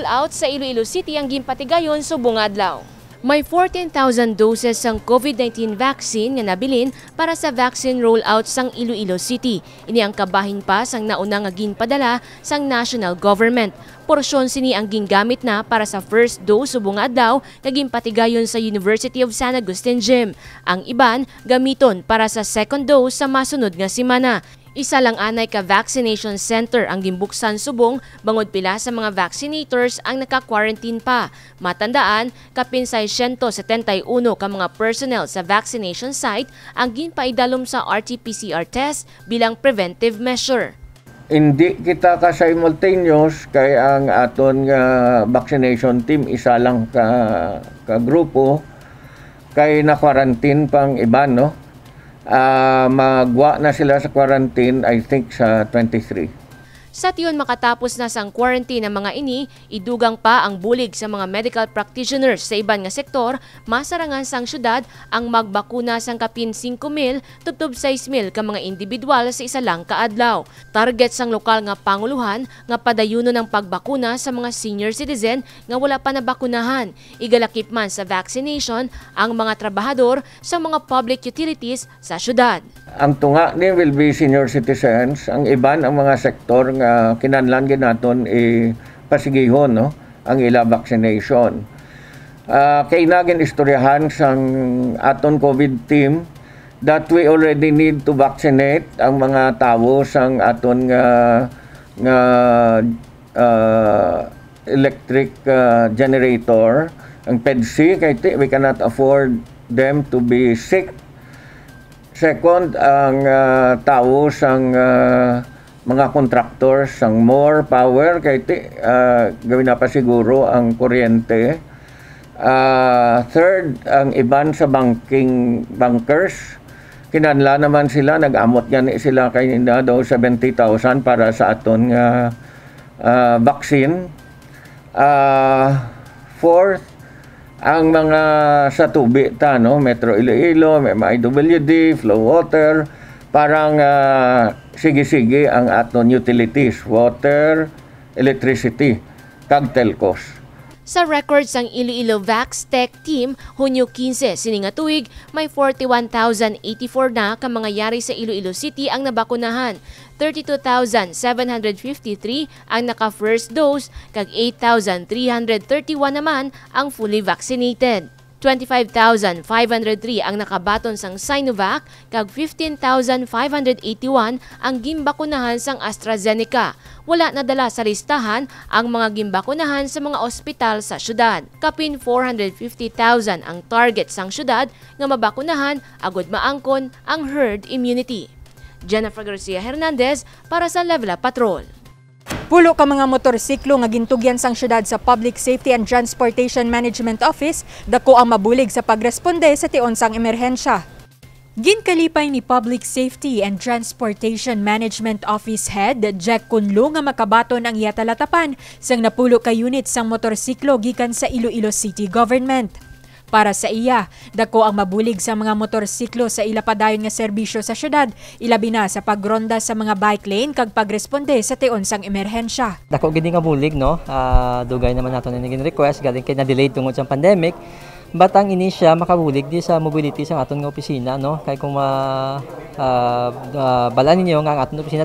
rollout sa Iloilo City ang ginpatigayon subong adlaw. May 14,000 doses sang COVID-19 vaccine nga nabilin para sa vaccine rollout sang Iloilo City. Ini ang kabahin pa sang nauna nga ginpadala sang national government. Porsyon sini ang gingamit na para sa first dose subong adlaw nga ginpatigayon sa University of San Agustin Gym. Ang iban gamiton para sa second dose sa masunod nga semana. Isa lang anay ka vaccination center ang gimbuksan subong bangod pila sa mga vaccinators ang naka-quarantine pa. Matandaan, kapinsay 171 ka mga personnel sa vaccination site ang ginpaidalom sa RT-PCR test bilang preventive measure. Hindi kita ka simultaneous kay ang aton nga vaccination team isa lang ka grupo kay na-quarantine pang iban, no? Magwa na sila sa quarantine, I think sa 23. Sa tiyon makatapos na sang quarantine ng mga ini, idugang pa ang bulig sa mga medical practitioners sa iban nga sektor, masarangan sang syudad ang magbakuna sang kapin 5,000 tubtob 6,000 ka mga individual sa isa lang kaadlaw. Target sang lokal nga panguluhan nga padayuno ng pagbakuna sa mga senior citizen nga wala pa nabakunahan. Igalakip man sa vaccination ang mga trabahador sa mga public utilities sa syudad. Ang tunga ni will be senior citizens, ang iban ang mga sektor nga kinahanglan ginaton pasigihon, no, ang ila vaccination. Kay nagin istoryahan sang aton COVID team that we already need to vaccinate ang mga tawo sang aton nga electric generator, ang PEDC, kay we cannot afford them to be sick. Second, ang tao sang mga contractors sang more power kay gawin na pa siguro ang kuryente. Third, ang iban sa bankers, kinanla naman sila, nag-amot yan sila kay nila daw 70,000 para sa aton vaccine. Fourth, ang mga sa tubi ta, no, Metro Iloilo, may MIWD, Flow Water, parang sige-sige ang aton utilities, water, electricity, kag telcos. Sa records ang Iloilo Vax Tech Team, Hunyo 15 sininga tuig, may 41,084 na ka mga yari sa Iloilo City ang nabakunahan. 32,753 ang naka-first dose, kag 8,331 naman ang fully vaccinated. 25,503 ang nakabaton sang Sinovac, kag 15,581 ang gimbakunahan sang AstraZeneca. Wala nadala sa listahan ang mga gimbakunahan sa mga ospital sa syudad. Kapin 450,000 ang target sang syudad nga mabakunahan agud maangkon ang herd immunity. Jennifer Garcia Hernandez para sa Level Up Patrol. Pulo ka mga motorsiklo nga gintugyan sang syudad sa Public Safety and Transportation Management Office, dako ang mabulig sa pagresponde sa tion sang emerhensya. Ginkalipay ni Public Safety and Transportation Management Office Head Jack Kunlo nga makabaton ang iyatalatapan sang napulo ka unit sang motorsiklo gikan sa Iloilo City Government. Para sa iya, dako ang mabulig sa mga motorsiklo sa ilapadayon nga serbisyo sa syudad, ilabi na sa pagronda sa mga bike lane kag pagresponde sa tion sang emerhensya. Dako gid nga bulig, no. Dugay naman nato ni request galing kay na delayed tungod sa pandemic. Batang ini siya makabulig di sa mobility sa aton nga opisina, no. Kay kung balaan ninyo nga ang aton opisina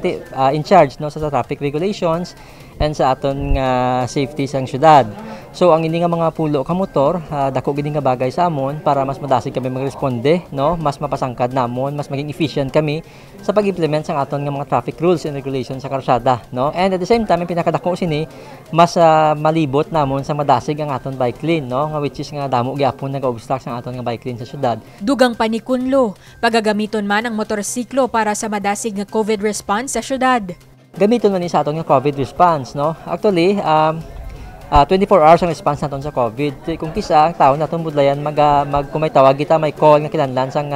in charge, no, sa traffic regulations and sa aton nga safety sang syudad. So ang ini nga mga pulo ka motor, dako gid nga bagay sa amon para mas madasig kami magresponde, no, mas mapasangkad namon, mas maging efficient kami sa pag-implement sang aton nga mga traffic rules and regulations sa karsada, no. And at the same time, pinakadako sini mas malibot namon sa madasig ang aton bike lane, no, nga which is nga damo gyapon nag-obstruct sang aton nga bike lane sa syudad. Dugang pa ni Kunlo, pagagamiton man ang motorsiklo para sa madasig nga COVID response sa syudad. Gamiton man ni sa aton nga COVID response, no. Actually, 24 hours ang response naton sa COVID. Kung kisa tao naton budlayan kung may tawag kita, may call nga kinahanglan sang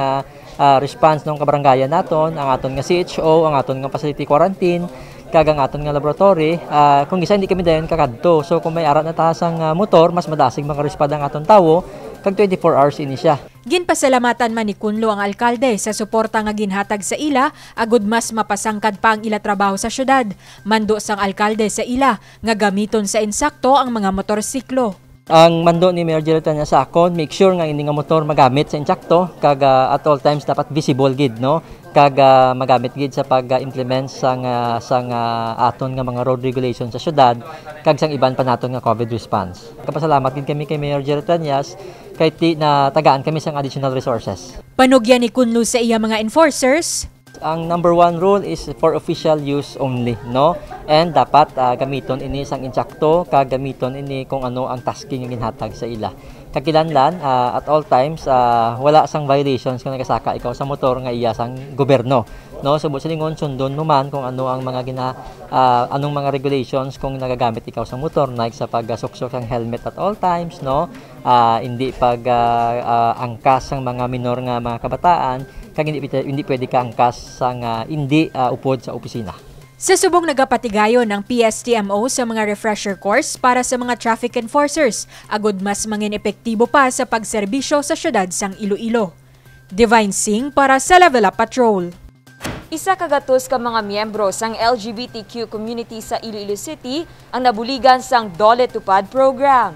response ng kabarangayan naton, ang aton nga CHO, ang aton nga facility quarantine, kag ang aton nga laboratory. Kung kisa hindi kami dayon kakadto. So kung may arat na taas ang motor, mas madasig makarespond ang aton tawo kag 24 hours ini siya. Ginpasalamatan man ni Kunlo ang alkalde sa suporta nga ginhatag sa ila agud mas mapasangkad pa ang ila trabaho sa syudad. Mando sang alkalde sa ila nga gamiton sa insakto ang mga motorsiklo. Ang mando ni Mayor Gerald Tanyas sa akon, make sure nga ini nga motor magamit sa insakto kag at all times dapat visible gid, no? Kag magamit gid sa pag-implement sang aton nga mga road regulations sa syudad kag sang iban pa naton nga COVID response. Kapasalamat gid kami kay Mayor Gerald Tanyas kay na tagaan kami sang additional resources. Panugyan ni Kunlo sa iya mga enforcers. Ang number 1 rule is for official use only, no? And dapat gamiton ini sang insakto kag gamiton ini kung ano ang tasking nga ginhatag sa ila. Kakilanlan at all times wala sang violations kung nagasaka ikaw sa motor nga iya sang gobyerno, no? Subot sa lingon sundon mo man kung ano ang mga anong mga regulations kung nagagamit ikaw sa motor, like sa pagsuksok ng helmet at all times, no? Hindi angkas sang mga minor nga mga kabataan kag hindi pwede ka angkas sang hindi upod sa opisina. Sa subong nagapatigayon ng PSTMO sa mga refresher course para sa mga traffic enforcers, agud mas mangin epektibo pa sa pagserbisyo sa syudad sang Iloilo. Divine Singh para sa Level Up Patrol. Isa kagatos ka mga miyembro sang LGBTQ community sa Iloilo City ang nabuligan sang Dole Tupad program.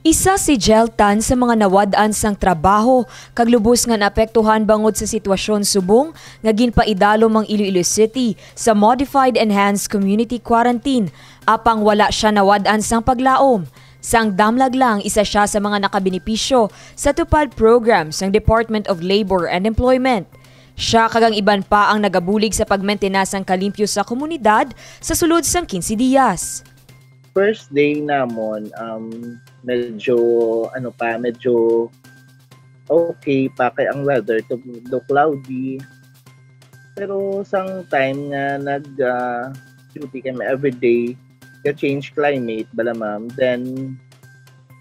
Isa si Jel Tan sa mga nawad-an sang trabaho kag lubos nga naapektuhan bangod sa sitwasyon subong nga ginpaidalo mang Iloilo City sa Modified Enhanced Community Quarantine apang wala siya nawad-an sang paglaom. Sang damlag lang isa siya sa mga nakabenepisyo sa tupad program sang Department of Labor and Employment. Siya kagang iban pa ang nagabulig sa pagmentena sang kalimpyo sa komunidad sa sulod sang 15 diyas. First day namon, medyo okay pa kay ang weather to cloudy. Pero sang time nga duty kami everyday, change climate bala ma'am, then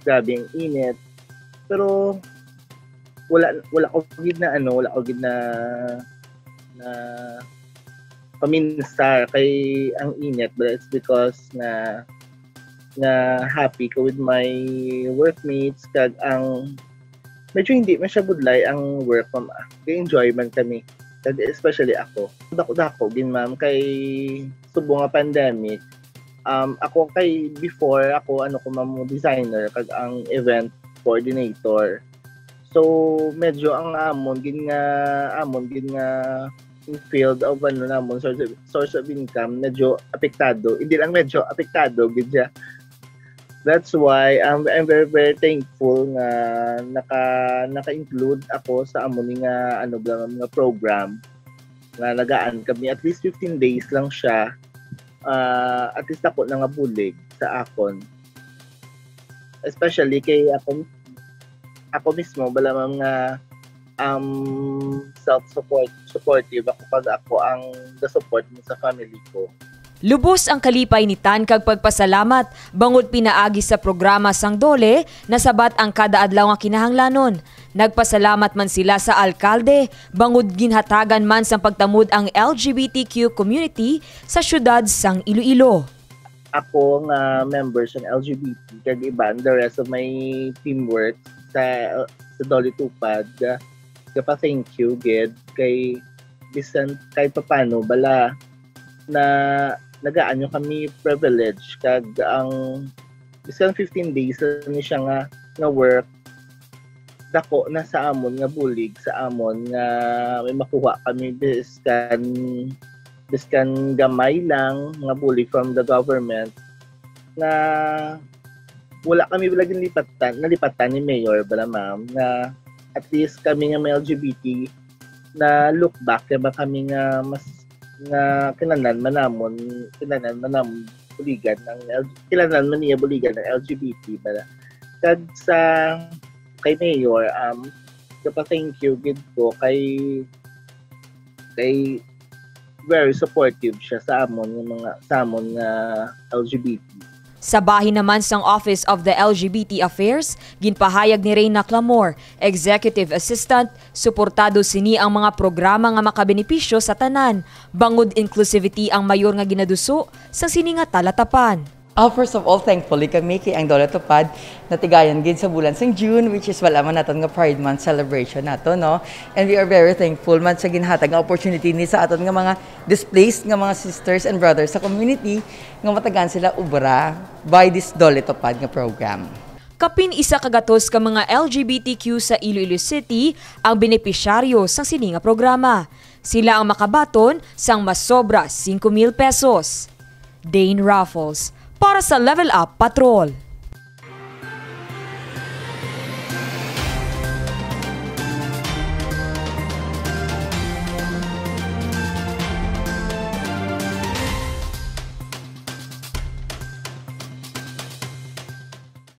grabe ang init. Pero wala ko gid na paminsar kay ang init, but it's because na happy ko with my workmates kag ang medyo hindi man siya budlay ang work ma'am. Enjoy man kami, kag especially ako. Dako gin ma'am kay subong nga pandemic. Ako kay before ako ma'am designer kag ang event coordinator. So medyo ang amon gin nga in field of source of income medyo apektado. Hindi lang medyo apektado gid siya. That's why I'm very very thankful nga naka-include ako sa amon nga mga program nga nagaan kami. At least 15 days lang siya. At least ako na nga bulig sa akon. Especially kay ako mismo bala mga self-supportive ako pag ako ang the-support mo sa family ko. Lubos ang kalipay ni Tan kag pagpasalamat bangod pinaagi sa programa sang Dole na sabat ang kada adlaw nga kinahanglanon. Nagpasalamat man sila sa alkalde bangod ginhatagan man sang pagtamud ang LGBTQ community sa syudad sang Iloilo. Ako nga members ng LGBT kag iban the rest of my teamwork sa Dole Tupad, thank you gid kay bisan kahit paano bala na nagaan kami privilege kag ang bisan 15 days ni siya nga work dako na sa amon nga bulig sa amon nga may makuha kami biskan gamay lang nga bulig from the government na wala kami bilagin nalipatan ni Mayor bala ma'am na at least kami nga may LGBT na look back ba kami nga mas nga kinanan manamon buligan ng buligan ng LGBT bala kag sa kay Mayor thank you gid ko kay very supportive siya sa amon nga LGBT. Sa bahin naman sang Office of the LGBT Affairs, ginpahayag ni Reyna Clamor, Executive Assistant, suportado sini ang mga programa nga makabenepisyo sa tanan, bangod inclusivity ang mayor nga ginaduso sa sini nga talatapan. First of all, thankfully kami kay ang Dole Tupad natigayan gid sa bulan sang June, which is wala man naton nga Pride Month celebration nato, no? And we are very thankful man sa ginhatag nga opportunity ni sa aton nga mga displaced nga mga sisters and brothers sa community nga matagan sila ubra by this Dole Tupad nga program. Kapin isa kagatos ka mga LGBTQ sa Iloilo City ang benepisyaryo sang sini nga programa. Sila ang makabaton sang mas sobra 5,000 pesos. Dane Raffles para sa Level Up Patrol.